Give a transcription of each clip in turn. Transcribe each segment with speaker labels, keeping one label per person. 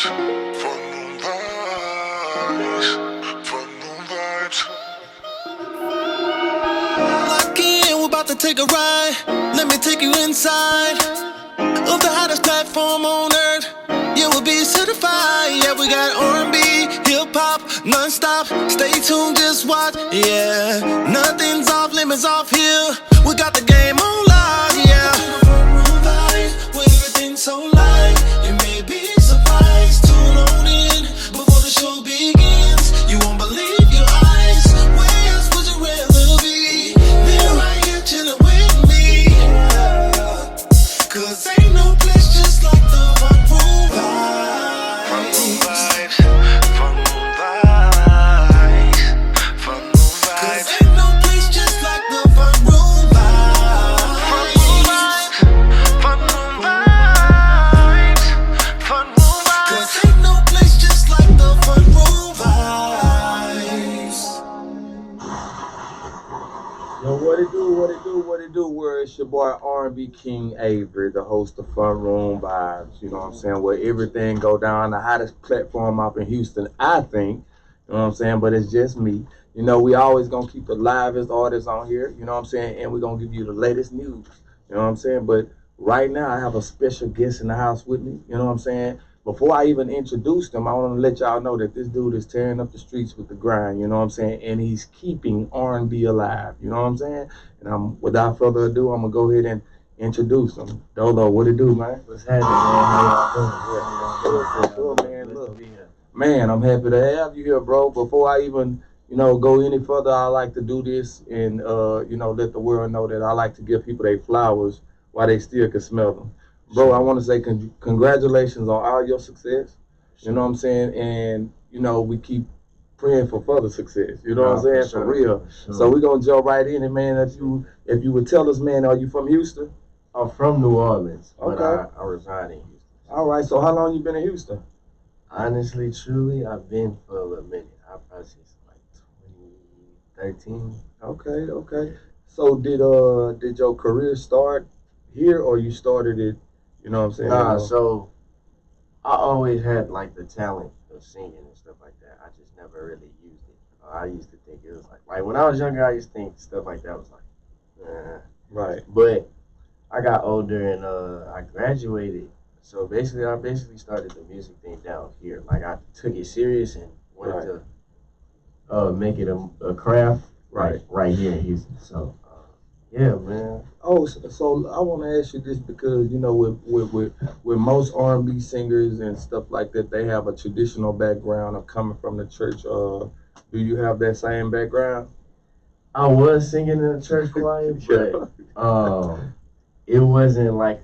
Speaker 1: Fun vibes, fun vibes.
Speaker 2: Lock in, we're about to take a ride. Let me take you inside of the hottest platform on earth. Yeah, we'll be certified. Yeah, we got R&B, hip hop, non-stop. Stay tuned, just watch. Yeah, nothing's off limits off here. We got the game on live. Yeah, where everything's so light. You may be surprised. Tune on in before the show begins. You won't believe your eyes. Where else would you rather be? They're right here chilling with me. Cause ain't no place just like the Fun Room vibes.
Speaker 1: Fun vibes, fun vibes.
Speaker 2: Cause ain't no place just like the Fun Room vibes.
Speaker 1: Fun vibes, fun vibes.
Speaker 2: Cause ain't no place just like the Fun Room vibes.
Speaker 3: Yo, what it do? Where it's your boy R&B King Avery, the host of Fun Room Vibes. You know what I'm saying? Where everything go down, the hottest platform up in Houston, I think. You know what I'm saying? But it's just me. You know, we always gonna keep the livest artists on here. You know what I'm saying? And we're gonna give you the latest news. You know what I'm saying? But right now, I have a special guest in the house with me. You know what I'm saying? Before I even introduce them, I want to let y'all know that this dude is tearing up the streets with the grind, you know what I'm saying? And he's keeping R&B alive, you know what I'm saying? And without further ado, I'm going to go ahead and introduce him. Dolo, what it do, man?
Speaker 4: What's happening, man? How y'all doing?
Speaker 3: Good, man. Look, man, I'm happy to have you here, bro. Before I even, go any further, I like to do this and, let the world know that I like to give people their flowers while they still can smell them. Bro, I want to say congratulations on all your success. You know what I'm saying? And, we keep praying for further success. You know what I'm saying? For real.
Speaker 4: Sure.
Speaker 3: So we're going to jump right in. And, man, if you would tell us, man, are you from Houston?
Speaker 4: I'm from New Orleans, but
Speaker 3: Okay.
Speaker 4: I reside in Houston.
Speaker 3: All right. So how long you been in Houston?
Speaker 4: Honestly, truly, I've been for a little minute. I probably say it's like 2013.
Speaker 3: Okay. So did your career start here or you started it, you know what I'm saying?
Speaker 4: Nah, so I always had like the talent of singing and stuff like that. I just never really used it. I used to think it was like when I was younger, I used to think stuff like that was like,
Speaker 3: Right.
Speaker 4: But I got older and I graduated. So basically, I started the music thing down here. Like I took it serious and wanted to make it a craft right here in Houston. So yeah, man.
Speaker 3: Oh, so I want to ask you this because with most R&B singers and stuff like that, they have a traditional background of coming from the church. Do you have that same background?
Speaker 4: I was singing in the church choir, but it wasn't like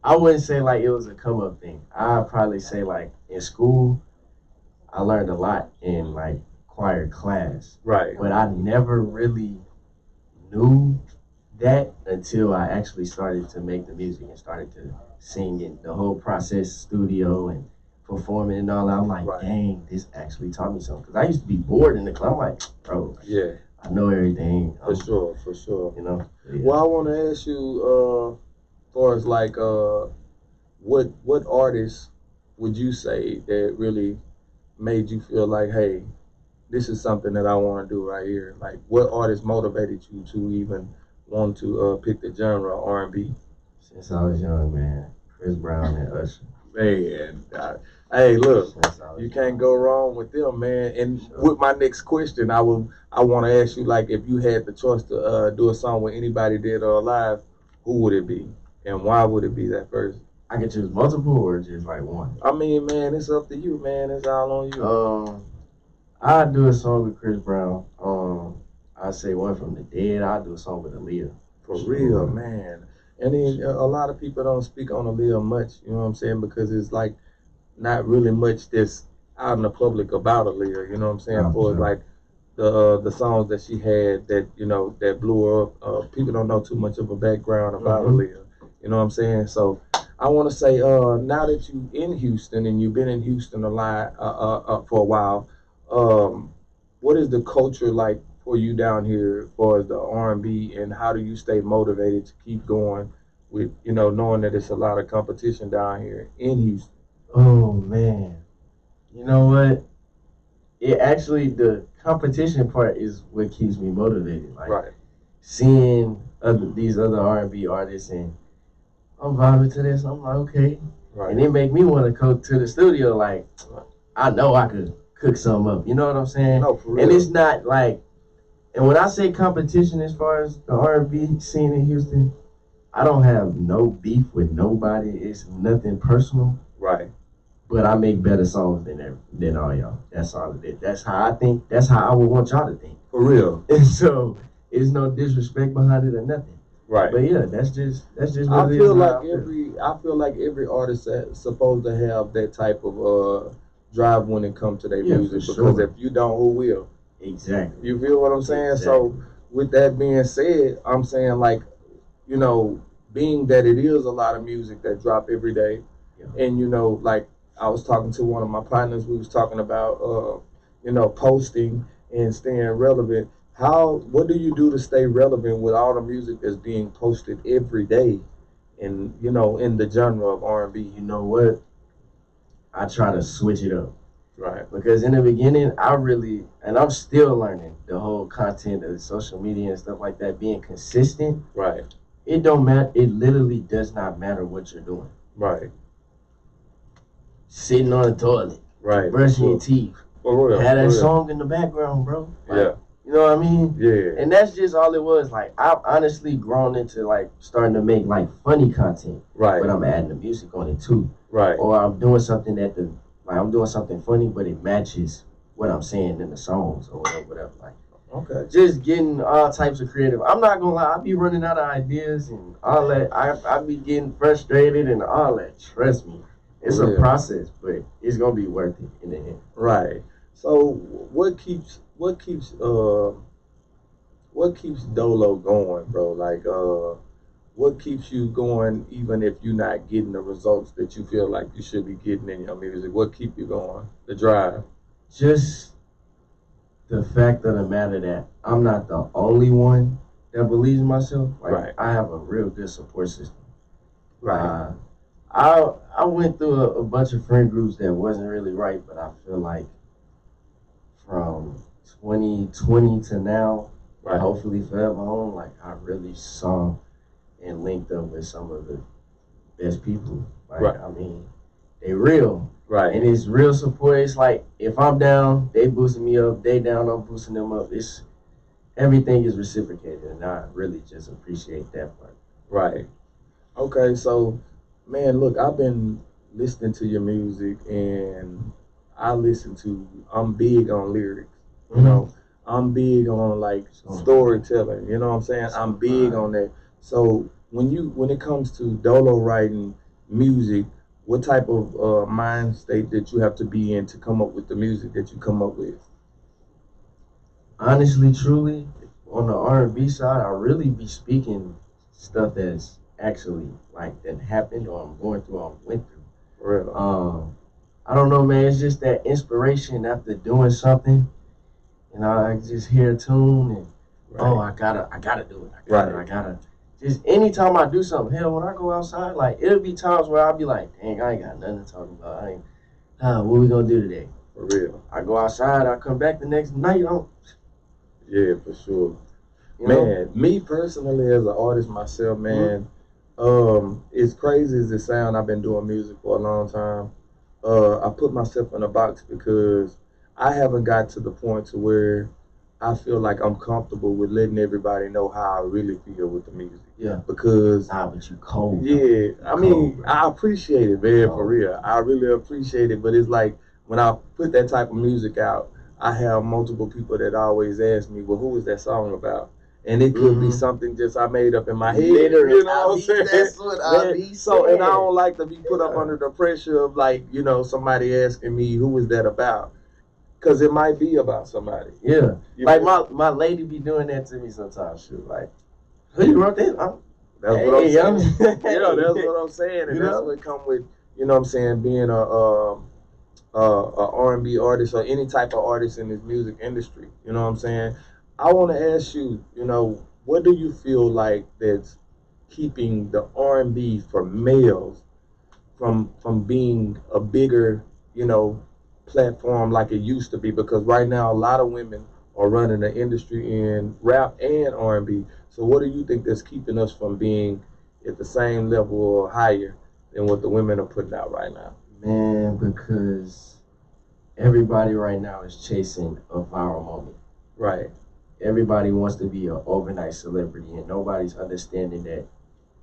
Speaker 4: I wouldn't say like it was a come up thing. I'd probably say like in school, I learned a lot in like choir class.
Speaker 3: Right.
Speaker 4: But I never really knew that until I actually started to make the music and started to sing in the whole process, studio and performing and all that. I'm like, dang, this actually taught me something. Because I used to be bored in the club. I'm like, bro,
Speaker 3: yeah,
Speaker 4: I know everything.
Speaker 3: For sure.
Speaker 4: You know? Yeah.
Speaker 3: Well, I want to ask you, as far as like, what artists would you say that really made you feel like, hey, this is something that I want to do right here? Like, what artist motivated you to even want to pick the genre R&B?
Speaker 4: Since I was young, man. Chris Brown and Usher.
Speaker 3: Man, hey, look, you can't go wrong with them, man. And with my next question, I want to ask you, like, if you had the choice to do a song with anybody dead or alive, who would it be, and why would it be that person?
Speaker 4: I could choose multiple or just like one.
Speaker 3: I mean, man, it's up to you, man. It's all on you.
Speaker 4: I'd do a song with Chris Brown. I'd say one from the dead. I'd do a song with Aaliyah.
Speaker 3: For real, man. And then a lot of people don't speak on Aaliyah much, you know what I'm saying? Because it's like not really much that's out in the public about Aaliyah, you know what I'm saying? For like the songs that she had that, that blew her up. People don't know too much of a background about Aaliyah, you know what I'm saying? So I want to say, now that you in Houston and you've been in Houston a lot for a while, what is the culture like for you down here as far as the R&B, and how do you stay motivated to keep going with, knowing that it's a lot of competition down here in Houston?
Speaker 4: Oh, man. You know what? It actually, the competition part is what keeps me motivated. Like
Speaker 3: Right.
Speaker 4: seeing these other R&B artists, and I'm vibing to this. I'm like, okay,
Speaker 3: Right.
Speaker 4: and it make me want to go to the studio. Like, I know I could cook something up. You know what I'm saying?
Speaker 3: No, for real.
Speaker 4: And it's not like, and when I say competition, as far as the R&B scene in Houston, I don't have no beef with nobody. It's nothing personal.
Speaker 3: Right.
Speaker 4: But I make better songs than all y'all. That's all it is. That's how I think. That's how I would want y'all to think.
Speaker 3: For real.
Speaker 4: And so it's no disrespect behind it or nothing.
Speaker 3: Right.
Speaker 4: But yeah, that's just what
Speaker 3: I
Speaker 4: it is.
Speaker 3: feel like I feel like every artist is supposed to have that type of drive when it comes to their
Speaker 4: Yeah,
Speaker 3: music,
Speaker 4: for
Speaker 3: because
Speaker 4: sure.
Speaker 3: if you don't, who will?
Speaker 4: Exactly.
Speaker 3: You feel what I'm saying?
Speaker 4: Exactly.
Speaker 3: So with that being said, I'm saying, like, you know, being that it is a lot of music that drop every day,
Speaker 4: Yeah.
Speaker 3: and you know, like I was talking to one of my partners, we was talking about you know, posting and staying relevant. What do you do to stay relevant with all the music that's being posted every day, and you know, in the genre of R&B?
Speaker 4: You know what? I try to switch it up.
Speaker 3: Right.
Speaker 4: Because in the beginning, and I'm still learning the whole content of social media and stuff like that, being consistent.
Speaker 3: Right.
Speaker 4: It don't matter. It literally does not matter what you're doing.
Speaker 3: Right.
Speaker 4: Sitting on the toilet,
Speaker 3: Right.
Speaker 4: brushing your teeth,
Speaker 3: For real.
Speaker 4: had
Speaker 3: For
Speaker 4: that
Speaker 3: real.
Speaker 4: song in the background, bro. Like,
Speaker 3: Yeah.
Speaker 4: You know what I mean?
Speaker 3: Yeah.
Speaker 4: And that's just all it was. Like, I've honestly grown into like starting to make like funny content,
Speaker 3: Right.
Speaker 4: but I'm adding the music on it too.
Speaker 3: Right.
Speaker 4: Or I'm doing something I'm doing something funny, but it matches what I'm saying in the songs or whatever. Like,
Speaker 3: Okay.
Speaker 4: just getting all types of creative. I'm not gonna lie, I be running out of ideas and all that. I be getting frustrated and all that. Trust me, it's a
Speaker 3: Yeah.
Speaker 4: process, but it's gonna be worth it in the end.
Speaker 3: Right. So what keeps Dolo going, bro? Like what keeps you going even if you're not getting the results that you feel like you should be getting in your music? What keep you going? The drive.
Speaker 4: Just the fact of the matter that I'm not the only one that believes in myself. Like,
Speaker 3: Right.
Speaker 4: I have a real good support system.
Speaker 3: Right.
Speaker 4: I went through a bunch of friend groups that wasn't really right, but I feel like from 2020 to now,
Speaker 3: Right.
Speaker 4: hopefully forever on, like, I really saw and linked up with some of the best people. Like,
Speaker 3: Right.
Speaker 4: I mean, they real.
Speaker 3: Right.
Speaker 4: And it's real support. It's like, if I'm down, they boosting me up. They down, I'm boosting them up. Everything is reciprocated, and I really just appreciate that part.
Speaker 3: Right. Okay, so man, look, I've been listening to your music, and I'm big on lyrics. You know, I'm big on like storytelling. You know what I'm saying? I'm big on that. So when it comes to Dolo writing music, what type of mind state that you have to be in to come up with the music that you come up with?
Speaker 4: Honestly, truly, on the R&B side, I really be speaking stuff that's actually like that happened or I'm going through or went through.
Speaker 3: For real.
Speaker 4: I don't know, man. It's just that inspiration after doing something. You know, I just hear a tune and I gotta do it. I gotta. Just anytime I do something, hell, when I go outside, like it'll be times where I'll be like, dang, I ain't got nothing to talk about. What we gonna do today?
Speaker 3: For real.
Speaker 4: I go outside, I come back the next night.
Speaker 3: Yeah, for sure.
Speaker 4: You know?
Speaker 3: Man, me personally as an artist myself, man, as crazy as it sounds, I've been doing music for a long time. I put myself in a box because I haven't got to the point to where I feel like I'm comfortable with letting everybody know how I really feel with the music.
Speaker 4: Yeah.
Speaker 3: Because
Speaker 4: but you cold.
Speaker 3: yeah, I mean,
Speaker 4: cold,
Speaker 3: I appreciate it, man,
Speaker 4: Cold.
Speaker 3: for real. I really appreciate it, but it's like when I put that type of music out, I have multiple people that always ask me, well, who is that song about? And it could be something just I made up in my head.
Speaker 4: Literally,
Speaker 3: You know what I'm saying?
Speaker 4: that's what I be
Speaker 3: So, and I
Speaker 4: saying.
Speaker 3: don't like to be put up under the pressure of like, you know, somebody asking me, who is that about? Because it might be about somebody.
Speaker 4: Yeah.
Speaker 3: You
Speaker 4: Like
Speaker 3: feel-
Speaker 4: my lady be doing that to me sometimes. She like, who you wrote this?
Speaker 3: That's what I'm
Speaker 4: young.
Speaker 3: saying. Yeah, that's what I'm saying. And
Speaker 4: You
Speaker 3: that's
Speaker 4: know?
Speaker 3: what come with, you know what I'm saying, being a R&B artist or any type of artist in this music industry. You know what I'm saying? I want to ask you, you know, what do you feel like that's keeping the R&B for males from being a bigger, you know, platform like it used to be? Because right now a lot of women are running the industry in rap and R&B. So what do you think that's keeping us from being at the same level or higher than what the women are putting out right now?
Speaker 4: Man, because everybody right now is chasing a viral moment.
Speaker 3: Right.
Speaker 4: Everybody wants to be an overnight celebrity, and nobody's understanding that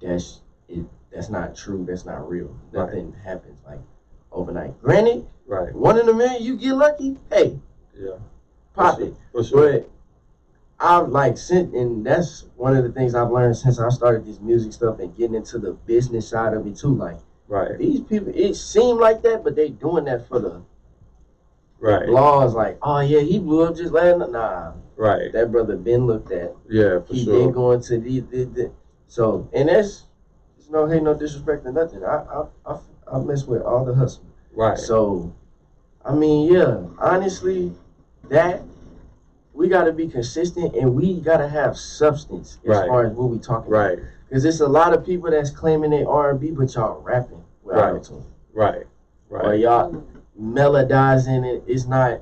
Speaker 4: that's it. That's not true. That's not real. Nothing happens like overnight. Granted,
Speaker 3: Right.
Speaker 4: 1 in a million, you get lucky. Hey,
Speaker 3: Yeah.
Speaker 4: pop it.
Speaker 3: For sure.
Speaker 4: But I've and that's one of the things I've learned since I started this music stuff and getting into the business side of it too. Like,
Speaker 3: Right.
Speaker 4: these people, it seemed like that, but they doing that for the
Speaker 3: Right.
Speaker 4: laws. Like, oh yeah, he blew up just last night. Nah,
Speaker 3: Right.
Speaker 4: that brother been looked at.
Speaker 3: Yeah, for
Speaker 4: He
Speaker 3: sure.
Speaker 4: been going to the so, and that's no hate, no disrespect or nothing. I mess with all the hustle.
Speaker 3: Right.
Speaker 4: So, I mean, yeah, honestly, that we got to be consistent and we got to have substance as
Speaker 3: Right.
Speaker 4: far as what we talking
Speaker 3: Right.
Speaker 4: about. Because it's a lot of people that's claiming they R&B, but y'all rapping with
Speaker 3: Right.
Speaker 4: auto-tune.
Speaker 3: Right.
Speaker 4: Or
Speaker 3: Right.
Speaker 4: y'all melodizing it. It's not,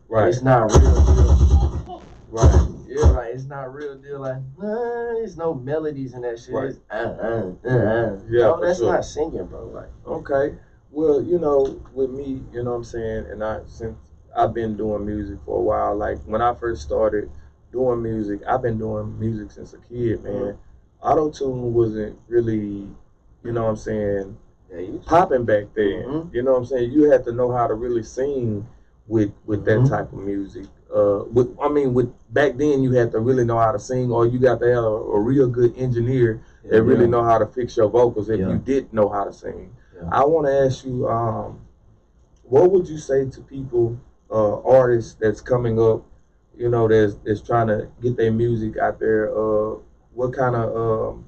Speaker 3: Right.
Speaker 4: it's not real deal.
Speaker 3: Right.
Speaker 4: Yeah, like, it's not real deal. Like, there's no melodies in that shit.
Speaker 3: Right.
Speaker 4: It's,
Speaker 3: Yeah,
Speaker 4: no,
Speaker 3: for
Speaker 4: that's
Speaker 3: sure.
Speaker 4: not singing, bro. Like,
Speaker 3: Okay. Well, with me, you know what I'm saying, and since I've been doing music for a while, like when I first started doing music, I've been doing music since a kid, man. Auto-tune wasn't really, you know what I'm saying,
Speaker 4: yeah, you
Speaker 3: popping back then.
Speaker 4: Mhm.
Speaker 3: You know what I'm saying? You had to know how to really sing with that
Speaker 4: Mhm.
Speaker 3: type of music. With back then you had to really know how to sing, or you got to have a real good engineer that really know how to fix your vocals if
Speaker 4: Yeah.
Speaker 3: you didn't know how to sing.
Speaker 4: Yeah.
Speaker 3: I want to ask you, what would you say to people, artists that's coming up, that's trying to get their music out there? What kind of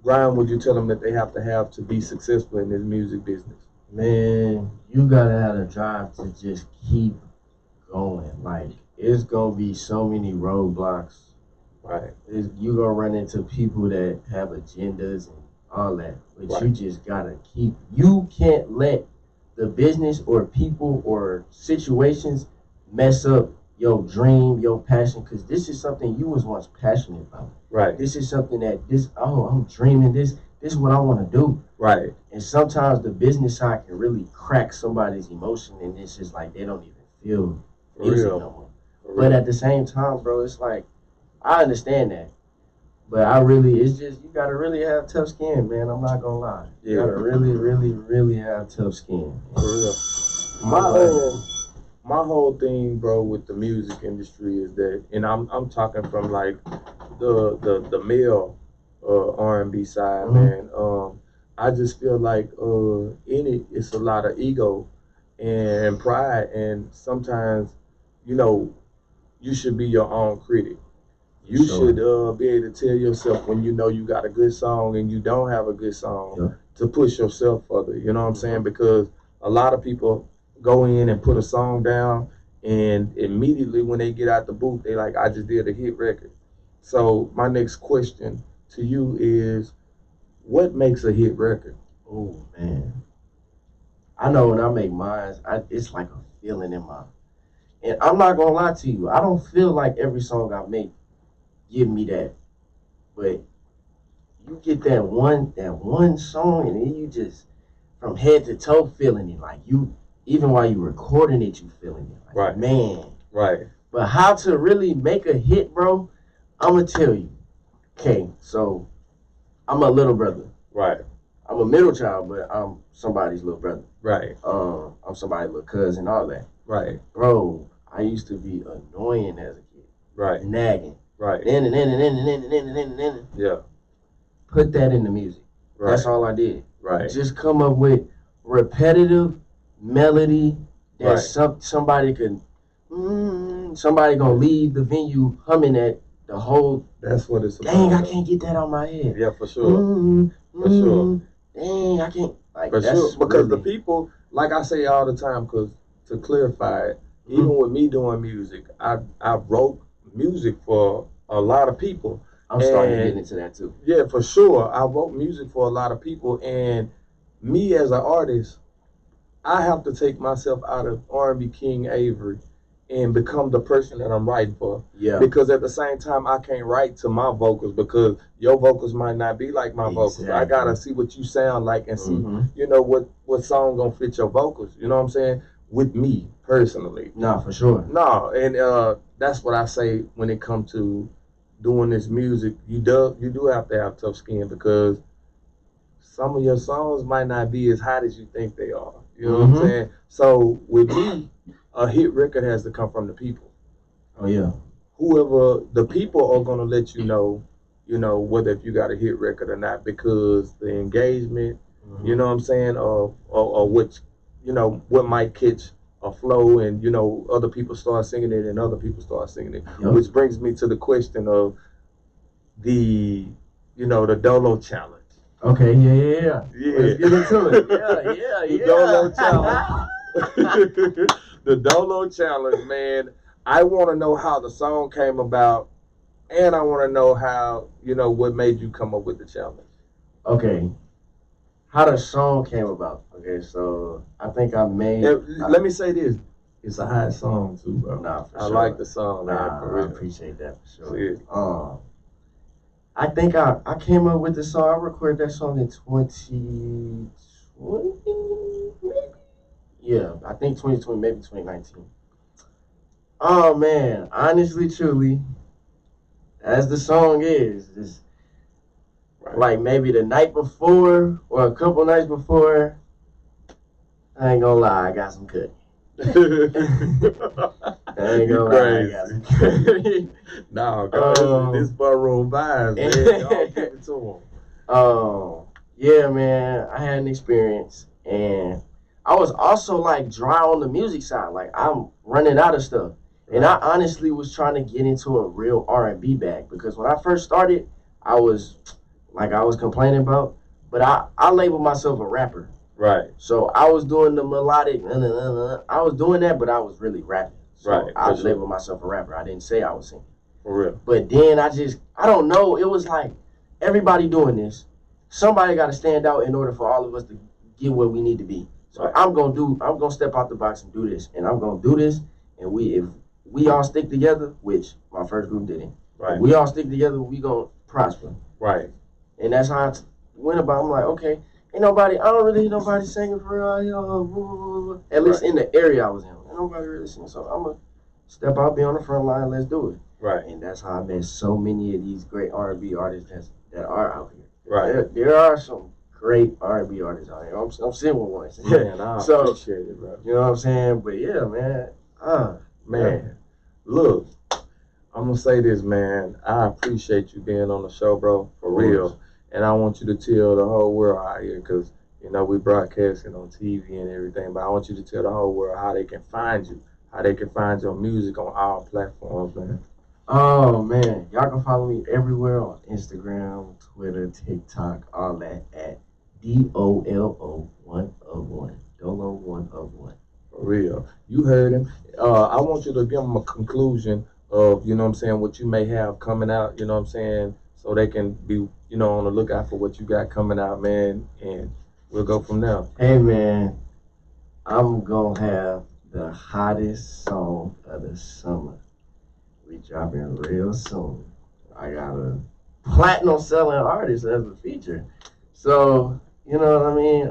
Speaker 3: grind would you tell them that they have to be successful in this music business?
Speaker 4: Man, you gotta have the drive to just keep going. Like, it's gonna be so many roadblocks.
Speaker 3: Right.
Speaker 4: You gonna run into people that have agendas and all that, but
Speaker 3: Right.
Speaker 4: you just gotta keep. You can't let the business or people or situations mess up your dream, your passion, because this is something you was once passionate about.
Speaker 3: Right.
Speaker 4: This is something that I'm dreaming. This is what I want to do.
Speaker 3: Right.
Speaker 4: And sometimes the business side can really crack somebody's emotion, and it's just like they don't even feel
Speaker 3: For
Speaker 4: music
Speaker 3: real.
Speaker 4: no more.
Speaker 3: For
Speaker 4: But
Speaker 3: real.
Speaker 4: at the same time, bro, it's like I understand that, but it's just you gotta really have tough skin, man. I'm not gonna lie. You
Speaker 3: Yeah.
Speaker 4: gotta really, really, really have tough skin.
Speaker 3: For real. My whole thing, bro, with the music industry is that, and I'm talking from like the male R&B side,
Speaker 4: Mhm.
Speaker 3: man. I just feel like in it's a lot of ego and pride, and sometimes, you should be your own critic. You
Speaker 4: Sure.
Speaker 3: should be able to tell yourself when you know you got a good song and you don't have a good song,
Speaker 4: Yeah.
Speaker 3: to push yourself further. You know what I'm saying? Because a lot of people go in and put a song down, and immediately when they get out the booth, they like, I just did a hit record. So my next question to you is, what makes a hit record?
Speaker 4: Oh man, I know when I make mine, it's like a feeling in my. And I'm not gonna lie to you, I don't feel like every song I make give me that, but you get that one song, and then you just from head to toe feeling it. Like, you, even while you recording it, you feeling it. Like,
Speaker 3: Right.
Speaker 4: man.
Speaker 3: Right.
Speaker 4: But how to really make a hit, bro? I'm gonna tell you. Okay, so I'm a little brother.
Speaker 3: Right.
Speaker 4: I'm a middle child, but I'm somebody's little brother.
Speaker 3: Right.
Speaker 4: I'm somebody's little cousin, all that.
Speaker 3: Right.
Speaker 4: Bro, I used to be annoying as a kid.
Speaker 3: Right.
Speaker 4: Nagging.
Speaker 3: Right.
Speaker 4: Then.
Speaker 3: Yeah.
Speaker 4: Put that in the music.
Speaker 3: Right.
Speaker 4: That's all I did.
Speaker 3: Right.
Speaker 4: Just come up with repetitive melody that
Speaker 3: Right.
Speaker 4: somebody could. Somebody gonna leave the venue humming that the whole.
Speaker 3: That's what it's about.
Speaker 4: Dang, I can't get that out my head.
Speaker 3: Yeah, for sure. For sure.
Speaker 4: Dang, I can't. Like,
Speaker 3: For
Speaker 4: that's
Speaker 3: sure. Because the
Speaker 4: really,
Speaker 3: people, like I say all the time, because to clarify it, even with me doing music, I wrote music for a lot of people.
Speaker 4: I'm starting to
Speaker 3: and-
Speaker 4: get into that too.
Speaker 3: Yeah, for sure. I wrote music for a lot of people, and me as an artist, I have to take myself out of R&B King Avery and become the person that I'm writing for.
Speaker 4: Yeah.
Speaker 3: Because at the same time, I can't write to my vocals because your vocals might not be like my vocals. I gotta see what you sound like and see, you know, what song gonna fit your vocals. You know what I'm saying? With me personally.
Speaker 4: No, for sure.
Speaker 3: No, and that's what I say when it comes to doing this music. You do have to have tough skin because some of your songs might not be as hot as you think they are. You know what I'm saying? So with me, a hit record has to come from the people.
Speaker 4: Oh yeah.
Speaker 3: Whoever the people are gonna let you know, whether if you got a hit record or not, because the engagement, you know what I'm saying, or which, what might catch a flow and other people start singing it and other people start singing it.
Speaker 4: Yep.
Speaker 3: Which brings me to the question of the Dolo challenge.
Speaker 4: Okay, yeah. Let's get into it.
Speaker 3: The Dolo challenge. The Dolo challenge, man. I want to know how the song came about, and I want to know how, what made you come up with the challenge.
Speaker 4: Okay. How the song came about. Okay, so I think I made...
Speaker 3: let me say this. It's a hot song, too, bro.
Speaker 4: Nah, for
Speaker 3: I
Speaker 4: sure.
Speaker 3: like the song, man. For real.
Speaker 4: I appreciate that, for sure.
Speaker 3: Yeah.
Speaker 4: I think I came up with the song. I recorded that song in 2020, maybe? Yeah, I think 2020, maybe 2019. Oh, man. Honestly, truly, as the song is like maybe the night before or a couple nights before, I ain't gonna lie, I got some cookie. I ain't gonna lie, I got some cookie.
Speaker 3: No, this barroom vibes, man. Y'all give it to them.
Speaker 4: Yeah, man, I had an experience, and I was also like dry on the music side. Like I'm running out of stuff, and I honestly was trying to get into a real R&B bag because when I first started, I was complaining about, but I labeled myself a rapper.
Speaker 3: Right.
Speaker 4: So I was doing the melodic, I was doing that, but I was really rapping. So
Speaker 3: Right.
Speaker 4: I labeled myself a rapper. I didn't say I was singing.
Speaker 3: For real.
Speaker 4: But then I don't know. It was like everybody doing this. Somebody got to stand out in order for all of us to get where we need to be. So
Speaker 3: Right.
Speaker 4: I'm gonna step out the box and do this, and I'm gonna do this. And if we all stick together, which my first group didn't,
Speaker 3: Right.
Speaker 4: if we all stick together, we gonna prosper.
Speaker 3: Right.
Speaker 4: And that's how I went about. I'm like, okay, I don't really hear nobody singing for real. At least in the area I was in, ain't nobody really singing. So I'm gonna step out, be on the front line. Let's do it.
Speaker 3: Right.
Speaker 4: And that's how I met so many of these great R&B artists that are out here.
Speaker 3: Right.
Speaker 4: There are some great R&B artists out here. I'm seeing one.
Speaker 3: Man, I appreciate it, bro.
Speaker 4: You know what I'm saying? But yeah, man.
Speaker 3: Man, look, I'm gonna say this, man. I appreciate you being on the show, bro, for real. And I want you to tell the whole world out here, because we broadcasting on TV and everything. But I want you to tell the whole world how they can find you, how they can find your music on all platforms, man.
Speaker 4: Oh man, y'all can follow me everywhere on Instagram, Twitter, TikTok, all that at DOLO101. Dolo101.
Speaker 3: For real. You heard him. I want you to give them a conclusion of, what you may have coming out, so they can be, on the lookout for what you got coming out, man, and we'll go from there.
Speaker 4: Hey man, I'm gonna have the hottest song of the summer. We dropping real soon. I got a platinum selling artist as a feature. So, you know what I mean?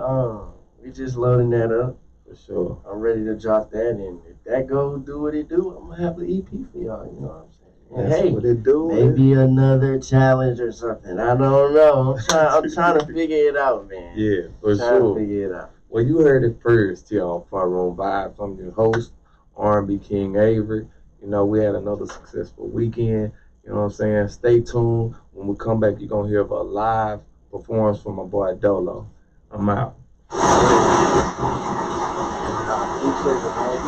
Speaker 4: We just loading that up.
Speaker 3: For sure.
Speaker 4: I'm ready to drop that, and if that goes do what it do, I'm gonna have an EP for y'all, you know what I'm saying? And
Speaker 3: That's what it do,
Speaker 4: maybe another challenge or something. I don't know. I'm trying to figure it out, man.
Speaker 3: Yeah, for
Speaker 4: Trying
Speaker 3: sure.
Speaker 4: to figure it out.
Speaker 3: Well, you heard it first here on Front Room Vibes. I'm your host, R&B King Avery. We had another successful weekend. You know what I'm saying? Stay tuned. When we come back, you're going to hear of a live performance from my boy Dolo. I'm out.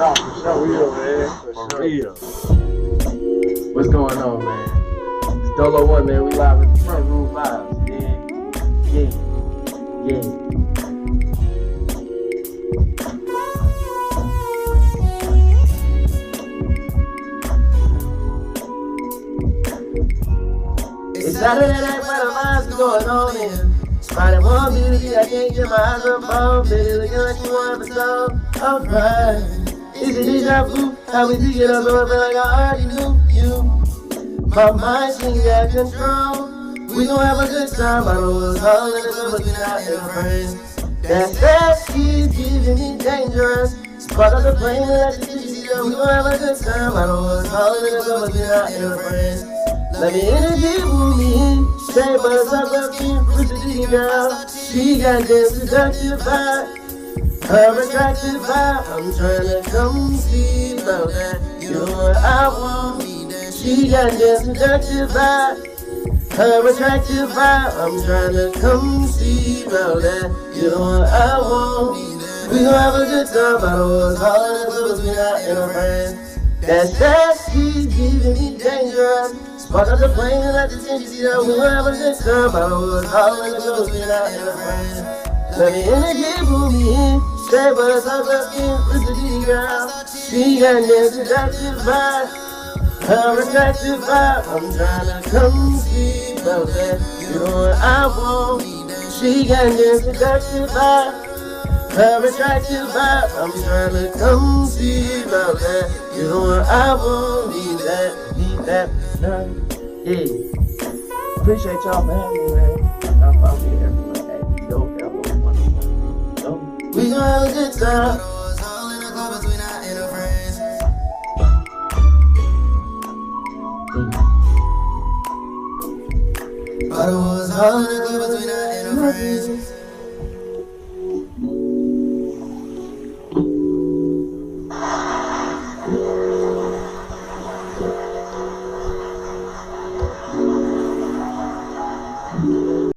Speaker 4: No, for real, man. For real. What's going on, man? It's Dolo 1, man. We live at the Front Room Vibes. Yeah. It's Saturday night where the vibes be going on in. Spotted one beauty, I can't get my eyes up on. Baby looking like you want the song. I'm crying. Is it deja vu? How we pick it up, so I feel like I already knew you. My mind seems out of control. We gon' have a good time. I know what's all in the but we not in friends. That keeps giving me dangerous. Spark up the plane and let the city go. We gon' have a good time. I know what's all in the but we not in friends. Let me energy move me in. Straight but it's up up in with the D girl. She got this seductive vibe. Her attractive vibe. I'm tryna come see about that. You know what I want. She got this seductive vibe. Her attractive vibe. I'm tryna come see about that. You know what I want. We gon' have a good time. I know what's all in the but we not in our friends. That she's giving me dangerous. Spark up the plane and let the city see that we gon' have a good time. I know what's all in the but we not in our friends. Let me energy move me in. Straight but it's all up in with the D girl. She got this seductive vibe. Her attractive vibe. I'm tryna come see about that. You know what I want. She got this seductive vibe. Her attractive vibe. I'm tryna come see about that. You know what I want. Need that, yeah. Appreciate y'all for having me, man. Y'all follow me everywhere. Hey, dope, we gon' have a good time. I was all in the but we not in a friends.